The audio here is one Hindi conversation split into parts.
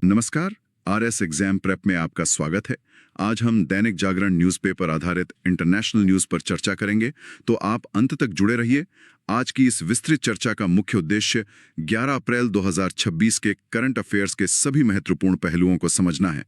नमस्कार। आरएस एग्जाम प्रेप में आपका स्वागत है। आज हम दैनिक जागरण न्यूज़पेपर आधारित इंटरनेशनल न्यूज़ पर चर्चा करेंगे, तो आप अंत तक जुड़े रहिए। आज की इस विस्तृत चर्चा का मुख्य उद्देश्य 11 अप्रैल 2026 के करंट अफेयर्स के सभी महत्वपूर्ण पहलुओं को समझना है।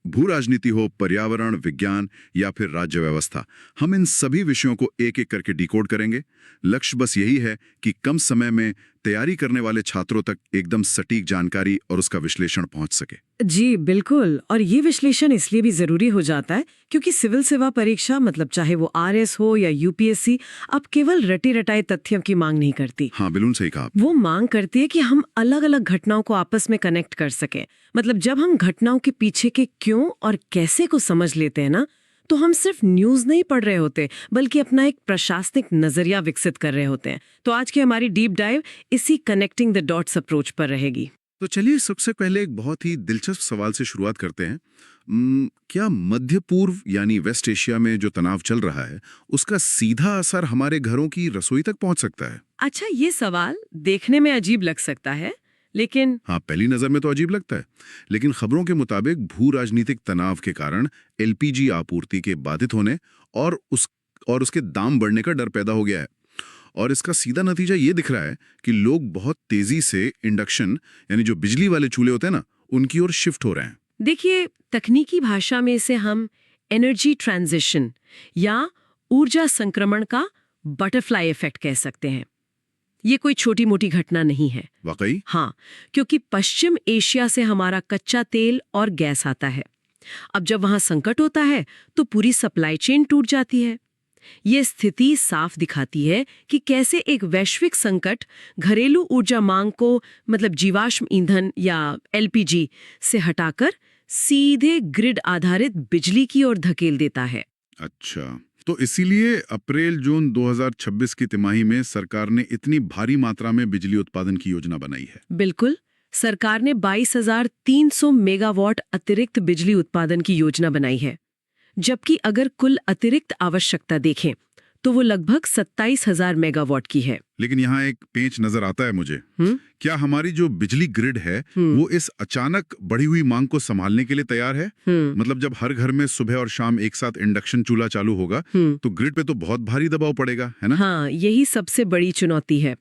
भू राजनीति हो, पर्यावरण, विज्ञान या फिर राज्य व्यवस्था, हम इन सभी विषयों को एक एक करके डिकोड करेंगे। लक्ष्य बस यही है कि कम समय में तैयारी करने वाले छात्रों तक एकदम सटीक जानकारी और उसका विश्लेषण पहुंच सके। जी बिल्कुल। और ये विश्लेषण इसलिए भी जरूरी हो जाता है क्योंकि सिविल सेवा परीक्षा, मतलब चाहे वो आरएस हो या यूपीएससी, अब केवल रटे रटाए तथ्यों की मांग नहीं करती। हाँ, बिल्कुल सही कहा। वो मांग करती है कि हम अलग अलग घटनाओं को आपस में कनेक्ट कर सकें। मतलब जब हम घटनाओं के पीछे के क्यों और कैसे को समझ लेते हैं ना, तो हम सिर्फ न्यूज़ नहीं पढ़ रहे होते, बल्कि अपना एक प्रशासनिक नजरिया विकसित कर रहे होते हैं। तो आज की हमारी डीप डाइव इसी कनेक्टिंग द डॉट्स अप्रोच पर रहेगी। तो चलिए सबसे पहले एक बहुत ही दिलचस्प सवाल से शुरुआत करते हैं। क्या मध्य पूर्व यानी वेस्ट एशिया में जो तनाव चल रहा है, उसका सीधा असर हमारे घरों की रसोई तक पहुंच सकता है? अच्छा, ये सवाल देखने में अजीब लग सकता है, लेकिन हाँ, पहली नजर में तो अजीब लगता है, लेकिन खबरों के मुताबिक भू राजनीतिक तनाव के कारण एलपीजी आपूर्ति के बाधित होने और उसके दाम बढ़ने का डर पैदा हो गया है। और इसका सीधा नतीजा ये दिख रहा है कि लोग बहुत तेजी से इंडक्शन यानी जो बिजली वाले चूल्हे होते हैं ना, उनकी ओर शिफ्ट हो रहे हैं। देखिए, तकनीकी भाषा में इसे हम एनर्जी ट्रांजिशन या ऊर्जा संक्रमण का बटरफ्लाई इफेक्ट कह सकते हैं। ये कोई छोटी मोटी घटना नहीं है। वाकई? हाँ, क्योंकि पश्चिम एशिया से हमारा कच्चा तेल और गैस आता है। अब जब वहां संकट होता है तो पूरी सप्लाई चेन टूट जाती है। ये स्थिति साफ दिखाती है कि कैसे एक वैश्विक संकट घरेलू ऊर्जा मांग को, मतलब जीवाश्म ईंधन या एलपीजी से हटाकर सीधे ग्रिड आधारित बिजली की ओर धकेल देता है। अच्छा, तो इसीलिए अप्रैल जून 2026 की तिमाही में सरकार ने इतनी भारी मात्रा में बिजली उत्पादन की योजना बनाई है। बिल्कुल, सरकार ने 22,300 मेगावाट अतिरिक्त बिजली उत्पादन की योजना बनाई है, जबकि अगर कुल अतिरिक्त आवश्यकता देखें तो वो लगभग 27,000 मेगावाट की है। लेकिन यहाँ एक पेंच नजर आता है मुझे। क्या हमारी जो बिजली ग्रिड है वो इस अचानक बढ़ी हुई मांग को संभालने के लिए तैयार है? मतलब जब हर घर में सुबह और शाम एक साथ इंडक्शन चूल्हा चालू होगा तो ग्रिड पे तो बहुत भारी दबाव पड़ेगा, है ना? हाँ, यही सबसे बड़ी चुनौती है।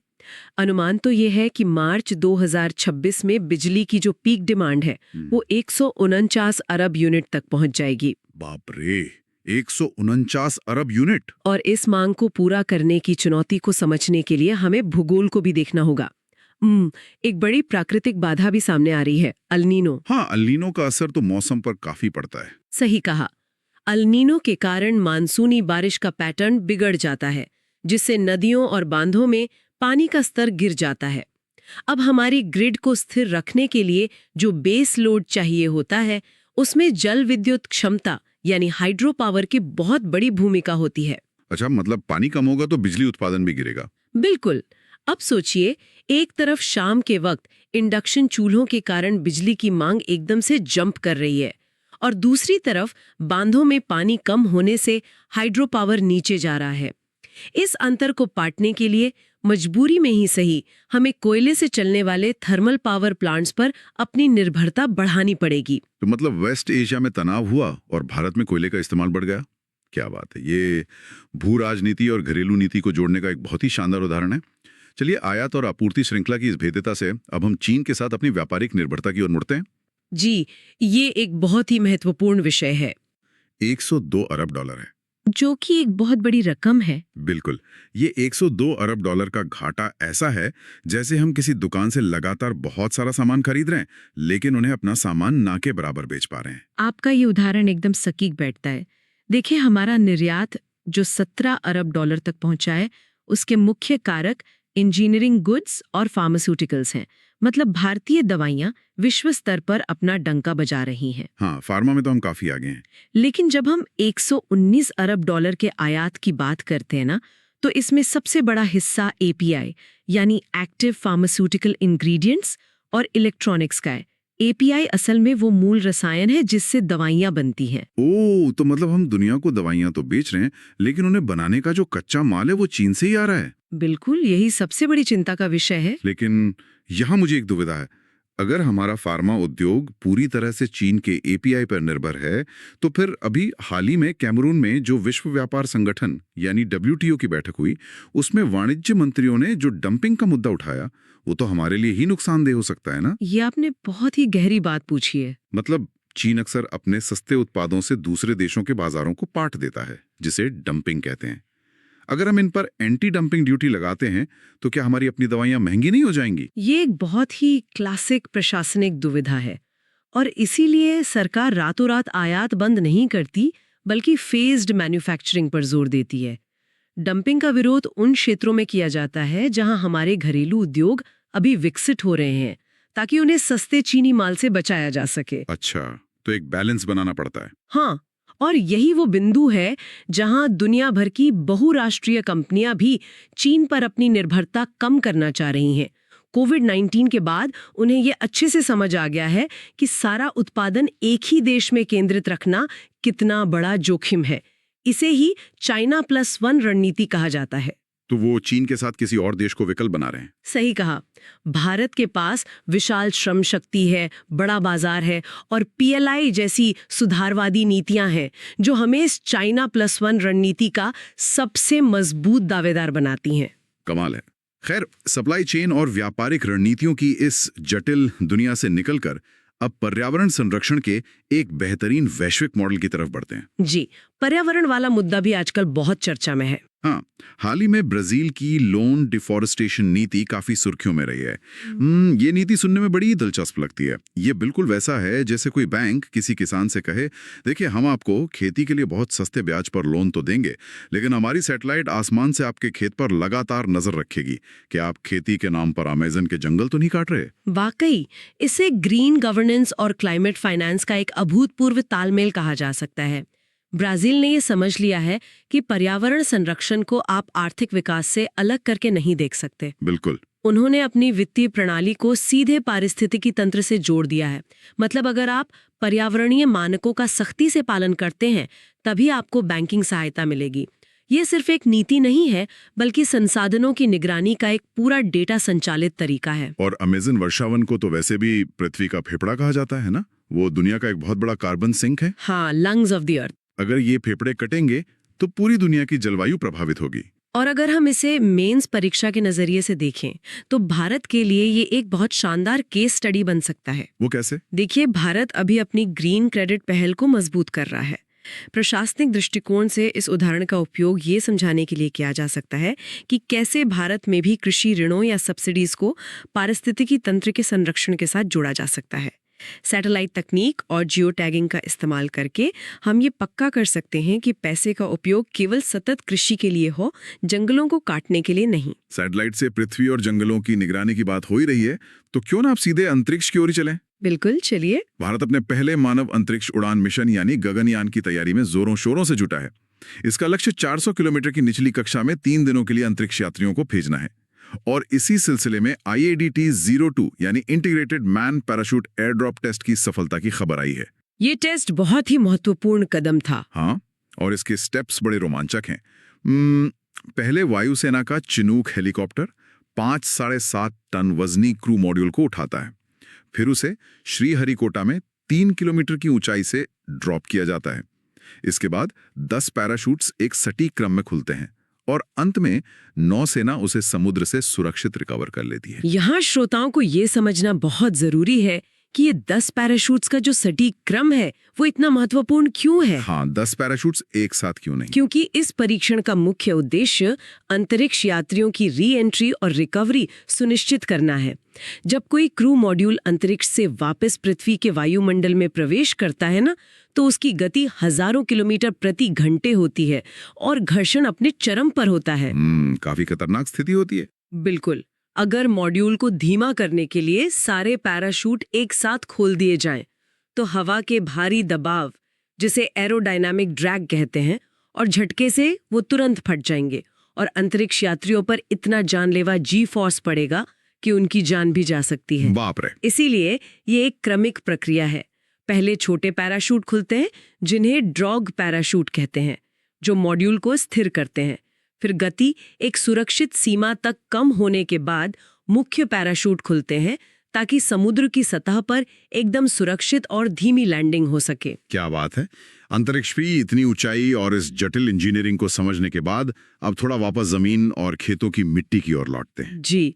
अनुमान तो ये है कि मार्च 2026 में बिजली की जो पीक डिमांड है वो 149 अरब यूनिट तक पहुंच जाएगी। बाप रे, 149 अरब यूनिट! और इस मांग को पूरा करने की चुनौती को समझने के लिए हमें भूगोल को भी देखना होगा। एक बड़ी प्राकृतिक बाधा भी सामने आ रही है, अल्नीनो। हाँ, अल्नीनो का असर तो मौसम पर काफी पड़ता है। सही कहा। अल्नीनो के कारण मानसूनी बारिश का पैटर्न बिगड़ जाता है, जिससे नदियों और बांधों में पानी का स्तर गिर जाता है। अब हमारी ग्रिड को स्थिर रखने के लिए जो बेस लोड चाहिए होता है, उसमें जल विद्युत क्षमता यानी हाइड्रो पावर की बहुत बड़ी भूमिका होती है। अच्छा, मतलब पानी कम होगा तो बिजली उत्पादन भी गिरेगा? बिल्कुल। अब सोचिए, एक तरफ शाम के वक्त इंडक्शन चूल्हों के कारण बिजली की मांग एकदम से जंप कर रही है, और दूसरी तरफ बांधों में पानी कम होने से हाइड्रो पावर नीचे जा रहा है। इस अंतर को पाटने के लिए मजबूरी में ही सही, हमें कोयले से चलने वाले थर्मल पावर प्लांट्स पर अपनी निर्भरता बढ़ानी पड़ेगी। तो मतलब वेस्ट एशिया में तनाव हुआ और भारत में कोयले का इस्तेमाल बढ़ गया। क्या बात है! ये भू राजनीति और घरेलू नीति को जोड़ने का एक बहुत ही शानदार उदाहरण है। चलिए, आयात और आपूर्ति श्रृंखला की इस भेद्यता से अब हम चीन के साथ अपनी व्यापारिक निर्भरता की ओर मुड़ते हैं। जी, ये एक बहुत ही महत्वपूर्ण विषय है। 102 अरब डॉलर है, जो कि एक बहुत बड़ी रकम है। बिल्कुल। ये 102 अरब डॉलर का घाटा ऐसा है जैसे हम किसी दुकान से लगातार बहुत सारा सामान खरीद रहे हैं, लेकिन उन्हें अपना सामान ना के बराबर बेच पा रहे हैं। आपका ये उदाहरण एकदम सटीक बैठता है। देखिए, हमारा निर्यात जो 17 अरब डॉलर तक पहुंचा है, उसके मुख्य कारक इंजीनियरिंग गुड्स और फार्मास्यूटिकल्स हैं। मतलब भारतीय दवाइयां विश्व स्तर पर अपना डंका बजा रही हैं। हाँ, फार्मा में तो हम काफी आगे हैं। लेकिन जब हम 119 अरब डॉलर के आयात की बात करते हैं ना, तो इसमें सबसे बड़ा हिस्सा एपीआई यानी एक्टिव फार्मास्यूटिकल इंग्रेडिएंट्स और इलेक्ट्रॉनिक्स का है। एपीआई असल में वो मूल रसायन है जिससे दवाइयां बनती हैं। ओह, तो मतलब हम दुनिया को दवाइयां तो बेच रहे हैं, लेकिन उन्हें बनाने का जो कच्चा माल है वो चीन से ही आ रहा है। बिल्कुल, यही सबसे बड़ी चिंता का विषय है। लेकिन यहाँ मुझे एक दुविधा है। अगर हमारा फार्मा उद्योग पूरी तरह से चीन के एपीआई पर निर्भर है, तो फिर अभी हाल ही में कैमरून में जो विश्व व्यापार संगठन यानी डब्ल्यूटीओ की बैठक हुई, उसमें वाणिज्य मंत्रियों ने जो डंपिंग का मुद्दा उठाया, वो तो हमारे लिए ही नुकसानदेह हो सकता है ना। ये आपने बहुत ही गहरी बात पूछी है। मतलब चीन अक्सर अपने सस्ते उत्पादों से दूसरे देशों के बाजारों को पाट देता है, जिसे डंपिंग कहते हैं। अगर हम इन पर एंटी डंपिंग ड्यूटी लगाते हैं तो क्या हमारी अपनी दवाइयां महंगी नहीं हो जाएंगी? ये एक बहुत ही क्लासिक प्रशासनिक दुविधा है और इसीलिए सरकार रातों रात आयात बंद नहीं करती, बल्कि फेज्ड मैन्युफैक्चरिंग पर जोर देती है। डंपिंग का विरोध उन क्षेत्रों में किया जाता है जहां हमारे घरेलू उद्योग अभी विकसित हो रहे हैं, ताकि उन्हें सस्ते चीनी माल से बचाया जा सके। अच्छा, तो एक बैलेंस बनाना पड़ता है। हाँ, और यही वो बिंदु है जहां दुनिया भर की बहुराष्ट्रीय कंपनियां भी चीन पर अपनी निर्भरता कम करना चाह रही हैं। कोविड-19 के बाद उन्हें ये अच्छे से समझ आ गया है कि सारा उत्पादन एक ही देश में केंद्रित रखना कितना बड़ा जोखिम है। इसे ही चाइना+1 रणनीति कहा जाता है। तो वो चीन के साथ किसी और देश को विकल्प बना रहे हैं। सही कहा। भारत के पास विशाल श्रम शक्ति है, बड़ा बाजार है और पीएलआई जैसी सुधारवादी नीतियां हैं, जो हमें इस चाइना+1 रणनीति का सबसे मजबूत दावेदार बनाती हैं। कमाल है। खैर, सप्लाई चेन और व्यापारिक रणनीतियों की इस जटिल दुनिया से निकलकर अब पर्यावरण संरक्षण के एक बेहतरीन वैश्विक मॉडल की तरफ बढ़ते हैं। जी, पर्यावरण वाला मुद्दा भी आजकल बहुत चर्चा में है। हाँ, हाल ही में ब्राजील की लोन डिफॉरेस्टेशन नीति काफी सुर्खियों में रही है। ये नीति सुनने में बड़ी दिलचस्प लगती है। ये बिल्कुल वैसा है जैसे कोई बैंक किसी किसान से कहे, देखिए हम आपको खेती के लिए बहुत सस्ते ब्याज पर लोन तो देंगे, लेकिन हमारी सैटेलाइट आसमान से आपके खेत पर लगातार नजर रखेगी कि आप खेती के नाम पर अमेज़न के जंगल तो नहीं काट रहे। वाकई, इसे ग्रीन गवर्नेंस और क्लाइमेट फाइनेंस का एक अभूतपूर्व तालमेल कहा जा सकता है। ब्राजील ने ये समझ लिया है कि पर्यावरण संरक्षण को आप आर्थिक विकास से अलग करके नहीं देख सकते। बिल्कुल। उन्होंने अपनी वित्तीय प्रणाली को सीधे पारिस्थितिकी तंत्र से जोड़ दिया है। मतलब अगर आप पर्यावरणीय मानकों का सख्ती से पालन करते हैं, तभी आपको बैंकिंग सहायता मिलेगी। ये सिर्फ एक नीति नहीं है, बल्कि संसाधनों की निगरानी का एक पूरा डेटा संचालित तरीका है। और अमेज़न वर्षावन को तो वैसे भी पृथ्वी का फेफड़ा कहा जाता है ना। वो दुनिया का एक बहुत बड़ा कार्बन सिंक है। हाँ, लंग्स ऑफ द अर्थ। अगर ये फेफड़े कटेंगे तो पूरी दुनिया की जलवायु प्रभावित होगी। और अगर हम इसे मेंस परीक्षा के नजरिए से देखें, तो भारत के लिए ये एक बहुत शानदार केस स्टडी बन सकता है। वो कैसे? देखिए, भारत अभी अपनी ग्रीन क्रेडिट पहल को मजबूत कर रहा है। प्रशासनिक दृष्टिकोण से इस उदाहरण का उपयोग ये समझाने के लिए किया जा सकता है कि कैसे भारत में भी कृषि ऋणों या सब्सिडीज को पारिस्थितिकी तंत्र के संरक्षण के साथ जोड़ा जा सकता है। सैटेलाइट तकनीक और जियो टैगिंग का इस्तेमाल करके हम ये पक्का कर सकते हैं कि पैसे का उपयोग केवल सतत कृषि के लिए हो, जंगलों को काटने के लिए नहीं। सैटेलाइट से पृथ्वी और जंगलों की निगरानी की बात हो ही रही है, तो क्यों ना आप सीधे अंतरिक्ष की ओर ही चलें? बिल्कुल, चलिए। भारत अपने पहले मानव अंतरिक्ष उड़ान मिशन यानी गगनयान की तैयारी में जोरों शोरों से जुटा है। इसका लक्ष्य 400 किलोमीटर की निचली कक्षा में 3 दिनों के लिए अंतरिक्ष यात्रियों को भेजना है। और इसी सिलसिले में IADT-02 यानी integrated man parachute airdrop test की सफलता की खबर आई है। ये टेस्ट बहुत ही महत्वपूर्ण कदम था। हाँ, और इसके स्टेप्स बड़े रोमांचक हैं। पहले वायुसेना का चिनूक हेलीकॉप्टर 5-7.5 टन वजनी क्रू मॉड्यूल को उठाता है। फिर उसे श्रीहरिकोटा में 3 किलोमीटर की ऊंचाई से ड्रॉप किया जाता है। इसके बाद 10 पैराशूट्स एक सटीक क्रम में खुलते हैं और अंत में नौसेना उसे समुद्र से सुरक्षित रिकवर कर लेती है। यहाँ श्रोताओं को ये समझना बहुत जरूरी है कि ये 10 पैराशूट्स का जो सटीक क्रम है, वो इतना महत्वपूर्ण क्यों है? हाँ, 10 पैराशूट्स एक साथ क्यों नहीं? क्योंकि इस परीक्षण का मुख्य उद्देश्य अंतरिक्ष यात्रियों की री एंट्री और रिकवरी सुनिश्चित करना है। जब कोई क्रू मॉड्यूल अंतरिक्ष से वापस पृथ्वी के वायुमंडल में प्रवेश करता है ना, तो उसकी गति हजारों किलोमीटर प्रति घंटे होती है और घर्षण अपने चरम पर होता है। काफी खतरनाक स्थिति होती है। बिल्कुल। अगर मॉड्यूल को धीमा करने के लिए सारे पैराशूट एक साथ खोल दिए जाएं, तो हवा के भारी दबाव, जिसे एरोडायनामिक ड्रैग कहते हैं, और झटके से वो तुरंत फट जाएंगे और अंतरिक्ष यात्रियों पर इतना जानलेवा जी फोर्स पड़ेगा कि उनकी जान भी जा सकती है। बाप रे। इसीलिए ये एक क्रमिक प्रक्रिया है। पहले छोटे पैराशूट खुलते हैं, जिन्हें ड्रॉग पैराशूट कहते हैं, जो मॉड्यूल को स्थिर करते हैं। फिर गति एक सुरक्षित सीमा तक कम होने के बाद मुख्य पैराशूट खुलते हैं, ताकि समुद्र की सतह पर एकदम सुरक्षित और धीमी लैंडिंग हो सके। क्या बात है। अंतरिक्ष भी इतनी ऊंचाई और इस जटिल इंजीनियरिंग को समझने के बाद अब थोड़ा वापस जमीन और खेतों की मिट्टी की ओर लौटते हैं। जी,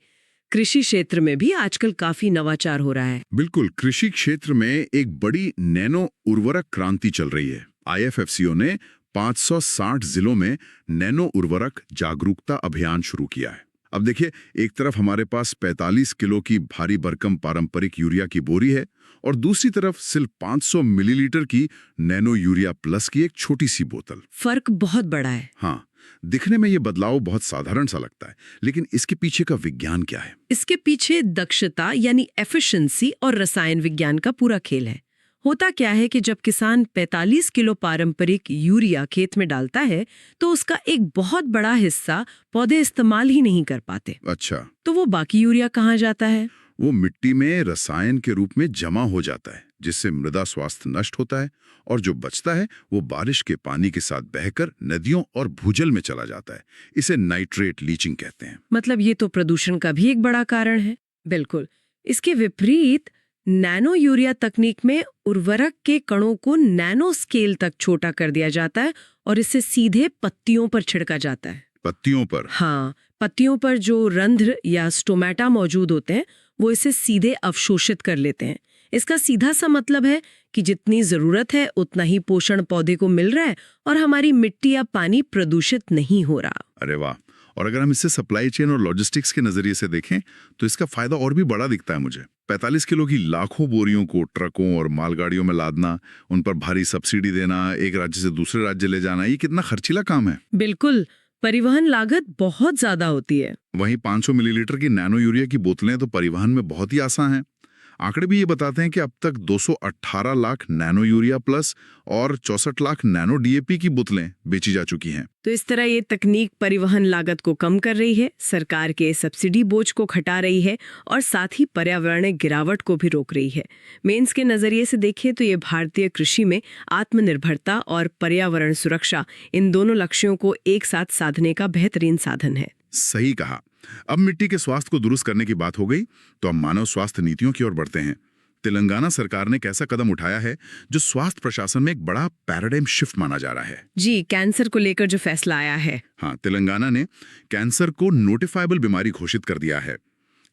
कृषि क्षेत्र में भी आजकल काफी नवाचार हो रहा है। बिल्कुल, कृषि क्षेत्र में एक बड़ी नैनो उर्वरक क्रांति चल रही है। IFFCO ने 560 जिलों में नैनो उर्वरक जागरूकता अभियान शुरू किया है। अब देखिए, एक तरफ हमारे पास 45 किलो की भारी भरकम पारंपरिक यूरिया की बोरी है और दूसरी तरफ सिर्फ 500 मिलीलीटर की नैनो यूरिया प्लस की एक छोटी सी बोतल। फर्क बहुत बड़ा है। हाँ, दिखने में ये बदलाव बहुत साधारण सा लगता है, लेकिन इसके पीछे का विज्ञान क्या है? इसके पीछे दक्षता यानी एफिशिएंसी और रसायन विज्ञान का पूरा खेल है। होता क्या है कि जब किसान 45 किलो पारंपरिक यूरिया खेत में डालता है तो उसका एक बहुत बड़ा हिस्सा पौधे इस्तेमाल ही नहीं कर पाते। अच्छा, तो वो बाकी यूरिया कहाँ जाता है? वो मिट्टी में रसायन के रूप में जमा हो जाता है, जिससे मृदा स्वास्थ्य नष्ट होता है और जो बचता है वो बारिश के पानी के साथ बहकर नदियों और भूजल में चला जाता है। इसे नाइट्रेट लीचिंग कहते हैं। मतलब ये तो प्रदूषण का भी एक बड़ा कारण है। बिल्कुल। इसके विपरीत नैनो यूरिया तकनीक में उर्वरक के कणों को नैनो स्केल तक छोटा कर दिया जाता है और इसे सीधे पत्तियों पर छिड़का जाता है। पत्तियों पर? हाँ, पत्तियों पर जो रंध्र या स्टोमेटा मौजूद होते हैं वो इसे सीधे अवशोषित कर लेते हैं। इसका सीधा सा मतलब है कि जितनी जरूरत है उतना ही पोषण पौधे को मिल रहा है और हमारी मिट्टी या पानी प्रदूषित नहीं हो रहा। अरे वाह। और अगर हम इसे सप्लाई चेन और लॉजिस्टिक्स के नजरिए से देखें तो इसका फायदा और भी बड़ा दिखता है मुझे। 45 किलो की लाखों बोरियों को ट्रकों और मालगाड़ियों में लादना, उन पर भारी सब्सिडी देना, एक राज्य से दूसरे राज्य ले जाना, ये कितना खर्चीला काम है। बिल्कुल, परिवहन लागत बहुत ज्यादा होती है। वहीं 500 मिलीलीटर की नैनो यूरिया की बोतलें तो परिवहन में बहुत ही आसान हैं। आंकड़े भी ये बताते हैं कि अब तक 218 लाख नैनो यूरिया प्लस और 64 लाख नैनो DAP की बोतलें बेची जा चुकी हैं। तो इस तरह ये तकनीक परिवहन लागत को कम कर रही है, सरकार के सब्सिडी बोझ को घटा रही है और साथ ही पर्यावरणीय गिरावट को भी रोक रही है। मेंस के नजरिए से देखें तो ये भारतीय कृषि में आत्मनिर्भरता और पर्यावरण सुरक्षा, इन दोनों लक्ष्यों को एक साथ साधने का बेहतरीन साधन है। सही कहा। अब मिट्टी के स्वास्थ्य को दुरुस्त करने की बात हो गई तो अब मानव स्वास्थ्य नीतियों की ओर बढ़ते हैं। तेलंगाना सरकार ने एक ऐसा कदम उठाया है जो स्वास्थ्य प्रशासन में एक बड़ा पैराडाइम शिफ्ट माना जा रहा है। जी, कैंसर को लेकर जो फैसला आया है। हाँ, तेलंगाना ने कैंसर को नोटिफाइबल बीमारी घोषित कर दिया है।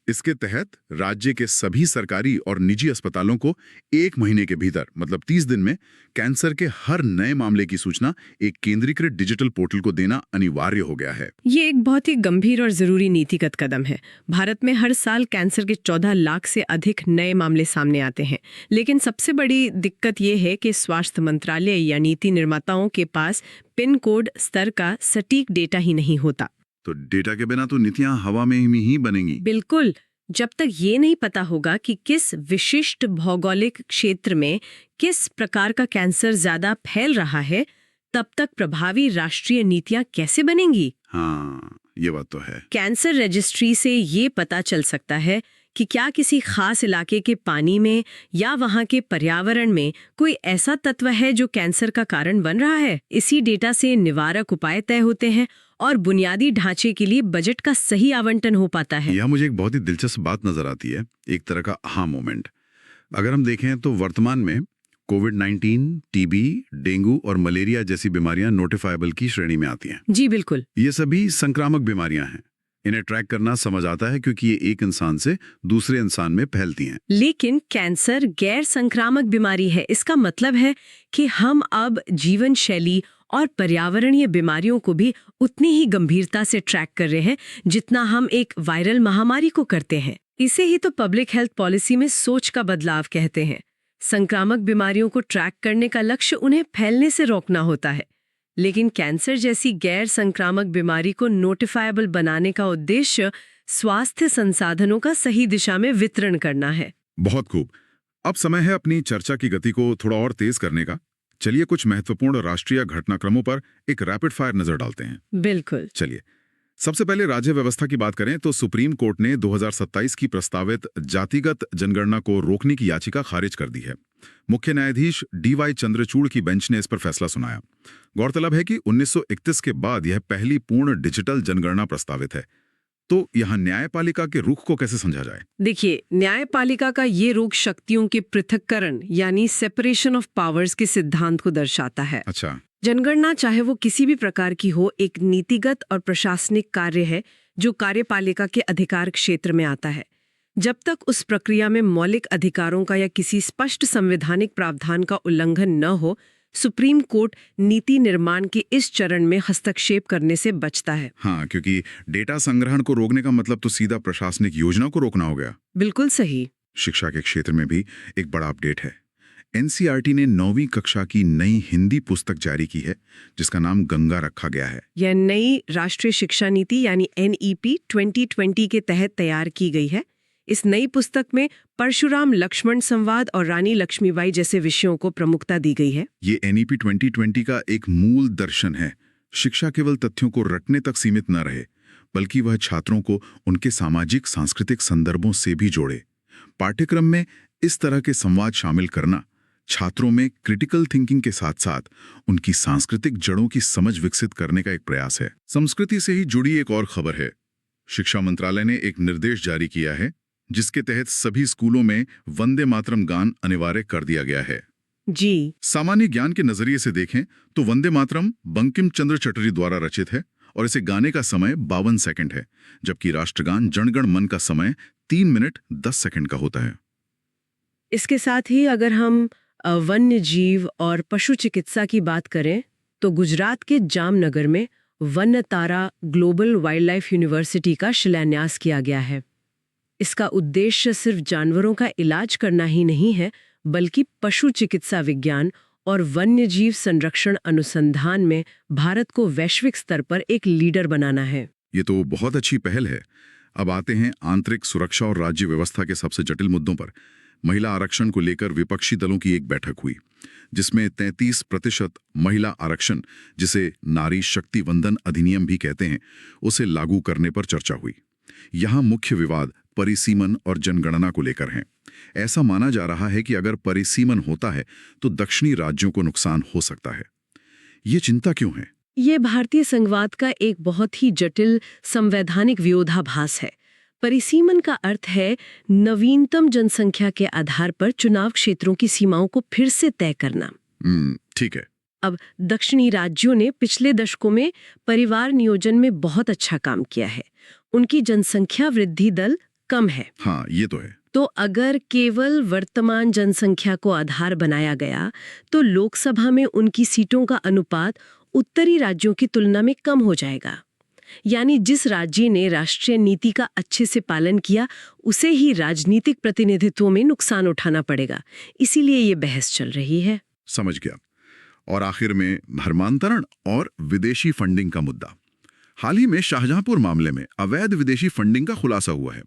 इसके तहत राज्य के सभी सरकारी और निजी अस्पतालों को 1 महीने के भीतर, मतलब 30 दिन में, कैंसर के हर नए मामले की सूचना एक केंद्रीकृत डिजिटल पोर्टल को देना अनिवार्य हो गया है। ये एक बहुत ही गंभीर और जरूरी नीतिगत कदम है। भारत में हर साल कैंसर के 14 लाख से अधिक नए मामले सामने आते हैं, लेकिन सबसे बड़ी दिक्कत ये है कि स्वास्थ्य मंत्रालय या नीति निर्माताओं के पास पिन कोड स्तर का सटीक डेटा ही नहीं होता। तो डेटा के बिना तो नीतियां हवा में ही बनेंगी। बिल्कुल। जब तक ये नहीं पता होगा कि किस विशिष्ट भौगोलिक क्षेत्र में किस प्रकार का कैंसर ज्यादा फैल रहा है, तब तक प्रभावी राष्ट्रीय नीतियां कैसे बनेंगी? हाँ, ये बात तो है। कैंसर रजिस्ट्री से ये पता चल सकता है कि क्या किसी खास इलाके के पानी में या वहाँ के पर्यावरण में कोई ऐसा तत्व है जो कैंसर का कारण बन रहा है। इसी डेटा से निवारक उपाय तय होते हैं और बुनियादी ढांचे के लिए बजट का सही आवंटन हो पाता है। यह मुझे एक बहुत ही दिलचस्प बात नजर आती है, एक तरह का आहा मोमेंट। अगर हम देखें तो वर्तमान में कोविड-19, TB, डेंगू और मलेरिया जैसी बीमारियां नोटिफाइबल की श्रेणी में आती हैं। जी बिल्कुल। ये सभी संक्रामक बीमारियां हैं। इन्हें ट्रैक करना समझ आता है क्योंकि ये एक इंसान से दूसरे इंसान में फैलती हैं। लेकिन कैंसर गैर संक्रामक बीमारी है। इसका मतलब है कि हम अब जीवन शैली और पर्यावरणीय बीमारियों को भी उतनी ही गंभीरता से ट्रैक कर रहे हैं जितना हम एक वायरल महामारी को करते हैं। इसे ही तो पब्लिक हेल्थ पॉलिसी में सोच का बदलाव कहते हैं। संक्रामक बीमारियों को ट्रैक करने का लक्ष्य उन्हें फैलने से रोकना होता है, लेकिन कैंसर जैसी गैर संक्रामक बीमारी को नोटिफाइबल बनाने का उद्देश्य स्वास्थ्य संसाधनों का सही दिशा में वितरण करना है। बहुत खूब। अब समय है अपनी चर्चा की गति को थोड़ा और तेज करने का। चलिए कुछ महत्वपूर्ण राष्ट्रीय घटनाक्रमों पर एक रैपिड फायर नजर डालते हैं। बिल्कुल। चलिए, सबसे पहले राज्य व्यवस्था की बात करें तो सुप्रीम कोर्ट ने 2027 की प्रस्तावित जातिगत जनगणना को रोकने की याचिका खारिज कर दी है। मुख्य न्यायाधीश DY चंद्रचूड़ की बेंच ने इस पर फैसला सुनाया। गौरतलब है कि 1931 के बाद यह पहली पूर्ण डिजिटल जनगणना प्रस्तावित है। तो यहाँ न्यायपालिका के रुख को कैसे समझा जाए? देखिए, न्यायपालिका का ये रुख शक्तियों के पृथक्करण यानी सेपरेशन ऑफ पावर्स के सिद्धांत को दर्शाता है। अच्छा। जनगणना चाहे वो किसी भी प्रकार की हो, एक नीतिगत और प्रशासनिक कार्य है जो कार्यपालिका के अधिकार क्षेत्र में आता है। जब तक उस प्रक्रिया में मौलिक अधिकारों का या किसी स्पष्ट संवैधानिक प्रावधान का उल्लंघन न हो, सुप्रीम कोर्ट नीति निर्माण के इस चरण में हस्तक्षेप करने से बचता है। हाँ, क्योंकि डेटा संग्रहण को रोकने का मतलब तो सीधा प्रशासनिक योजना को रोकना हो गया। बिल्कुल सही। शिक्षा के क्षेत्र में भी एक बड़ा अपडेट है। एनसीईआरटी ने 9वीं कक्षा की नई हिंदी पुस्तक जारी की है, जिसका नाम गंगा रखा गया है। यह नई राष्ट्रीय शिक्षा नीति यानी NEP 2020 के तहत तैयार की गई है। इस नई पुस्तक में परशुराम लक्ष्मण संवाद और रानी लक्ष्मीबाई जैसे विषयों को प्रमुखता दी गई है। ये NEP 2020 का एक मूल दर्शन है। शिक्षा केवल तथ्यों को रटने तक सीमित न रहे, बल्कि वह छात्रों को उनके सामाजिक सांस्कृतिक संदर्भों से भी जोड़े। पाठ्यक्रम में इस तरह के संवाद शामिल करना छात्रों में क्रिटिकल थिंकिंग के साथ साथ उनकी सांस्कृतिक जड़ों की समझ विकसित करने का एक प्रयास है। संस्कृति से ही जुड़ी एक और खबर है। शिक्षा मंत्रालय ने एक निर्देश जारी किया है, जिसके तहत सभी स्कूलों में वंदे मातरम गान अनिवार्य कर दिया गया है। जी। सामान्य ज्ञान के नजरिए से देखें तो वंदे मातरम बंकिम चंद्र चटर्जी द्वारा रचित है और इसे गाने का समय 52 सेकंड है, जबकि राष्ट्रगान जनगण मन का समय 3 मिनट 10 सेकंड का होता है। इसके साथ ही अगर हम वन्य जीव और पशु चिकित्सा की बात करें तो गुजरात के जामनगर में वन्य तारा ग्लोबल वाइल्ड लाइफ यूनिवर्सिटी का शिलान्यास किया गया है। इसका उद्देश्य सिर्फ जानवरों का इलाज करना ही नहीं है, बल्कि पशु चिकित्सा विज्ञान और वन्य जीव संरक्षण अनुसंधान में भारत को वैश्विक स्तर पर एक लीडर बनाना है। ये तो बहुत अच्छी पहल है। अब आते हैं आंतरिक सुरक्षा और राज्य व्यवस्था के सबसे जटिल मुद्दों पर। महिला आरक्षण को लेकर विपक्षी दलों की एक बैठक हुई, जिसमें 33% महिला आरक्षण, जिसे नारी शक्ति वंदन अधिनियम भी कहते हैं, उसे लागू करने पर चर्चा हुई। यहाँ मुख्य विवाद परिसीमन और जनगणना को लेकर है। ऐसा माना जा रहा है कि अगर परिसीमन होता है तो दक्षिणी राज्यों को नुकसान हो सकता है। ये चिंता क्यों है? ये भारतीय संघवाद का एक बहुत ही जटिल संवैधानिक विरोधाभास है। परिसीमन का अर्थ है नवीनतम जनसंख्या के आधार पर चुनाव क्षेत्रों की सीमाओं को फिर से तय करना। ठीक है। अब दक्षिणी राज्यों ने पिछले दशकों में परिवार नियोजन में बहुत अच्छा काम किया है। उनकी जनसंख्या वृद्धि दर कम है। हाँ, ये तो है। तो अगर केवल वर्तमान जनसंख्या को आधार बनाया गया तो लोकसभा में उनकी सीटों का अनुपात उत्तरी राज्यों की तुलना में कम हो जाएगा। यानी जिस राज्य ने राष्ट्रीय नीति का अच्छे से पालन किया, उसे ही राजनीतिक प्रतिनिधित्व में नुकसान उठाना पड़ेगा। इसीलिए ये बहस चल रही है। समझ गया। और आखिर में धर्मांतरण और विदेशी फंडिंग का मुद्दा। हाल ही में शाहजहांपुर मामले में अवैध विदेशी फंडिंग का खुलासा हुआ है।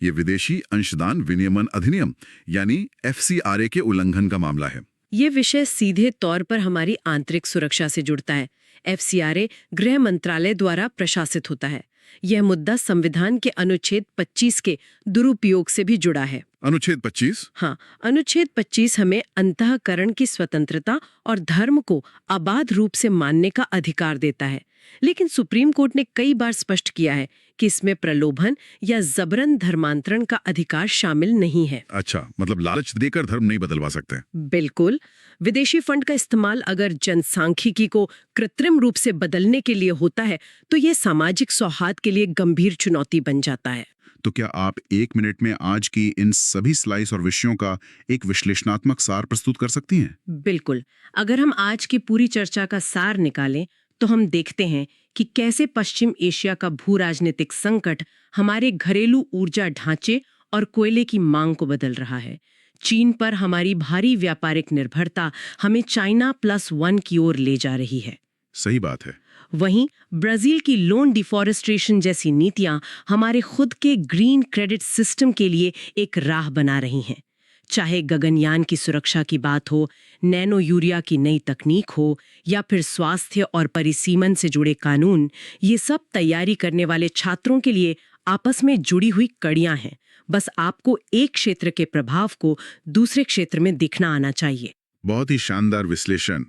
ये विदेशी अंशदान विनियमन अधिनियम यानी FCRA के उल्लंघन का मामला है। ये विषय सीधे तौर पर हमारी आंतरिक सुरक्षा से जुड़ता है। FCRA गृह मंत्रालय द्वारा प्रशासित होता है। यह मुद्दा संविधान के अनुच्छेद 25 के दुरुपयोग से भी जुड़ा है। अनुच्छेद 25? हाँ, अनुच्छेद 25 हमें अंतःकरण की स्वतंत्रता और धर्म को अबाध रूप से मानने का अधिकार देता है। लेकिन सुप्रीम कोर्ट ने कई बार स्पष्ट किया है कि इसमें प्रलोभन या जबरन धर्मांतरण का अधिकार शामिल नहीं है। अच्छा, मतलब लालच देकर धर्म नहीं बदलवा सकते? बिल्कुल। विदेशी फंड का इस्तेमाल अगर जनसांख्यिकी को कृत्रिम रूप से बदलने के लिए होता है तो ये सामाजिक सौहार्द के लिए गंभीर चुनौती बन जाता है। तो क्या आप 1 मिनट में आज की इन सभी स्लाइस और विषयों का एक विश्लेषणात्मक सार प्रस्तुत कर सकती हैं? बिल्कुल। अगर हम आज की पूरी चर्चा का सार निकालें तो हम देखते हैं कि कैसे पश्चिम एशिया का भू राजनीतिक संकट हमारे घरेलू ऊर्जा ढांचे और कोयले की मांग को बदल रहा है। चीन पर हमारी भारी व्यापारिक निर्भरता हमें चाइना +1 की ओर ले जा रही है। सही बात है। वहीं ब्राजील की लोन डिफॉरेस्ट्रेशन जैसी नीतियां हमारे खुद के ग्रीन क्रेडिट सिस्टम के लिए एक राह बना रही हैं। चाहे गगनयान की सुरक्षा की बात हो, नैनो यूरिया की नई तकनीक हो या फिर स्वास्थ्य और परिसीमन से जुड़े कानून, ये सब तैयारी करने वाले छात्रों के लिए आपस में जुड़ी हुई कड़ियां हैं। बस आपको एक क्षेत्र के प्रभाव को दूसरे क्षेत्र में दिखना आना चाहिए। बहुत ही शानदार विश्लेषण।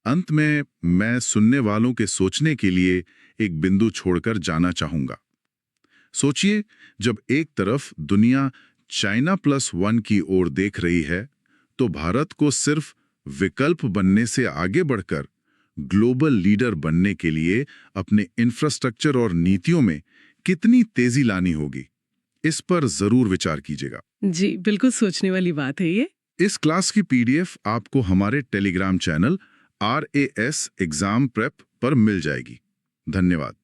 अंत में मैं सुनने वालों के सोचने के लिए एक बिंदु छोड़कर जाना चाहूंगा। सोचिए, जब एक तरफ दुनिया China+1 की ओर देख रही है, तो भारत को सिर्फ विकल्प बनने से आगे बढ़कर ग्लोबल लीडर बनने के लिए अपने इंफ्रास्ट्रक्चर और नीतियों में कितनी तेजी लानी होगी, इस पर जरूर विचार कीजिएगा। जी, बिल्कुल सोचने वाली बात है ये। इस क्लास की PDF आपको हमारे Telegram channel RAS exam prep पर मिल जाएगी। धन्यवाद।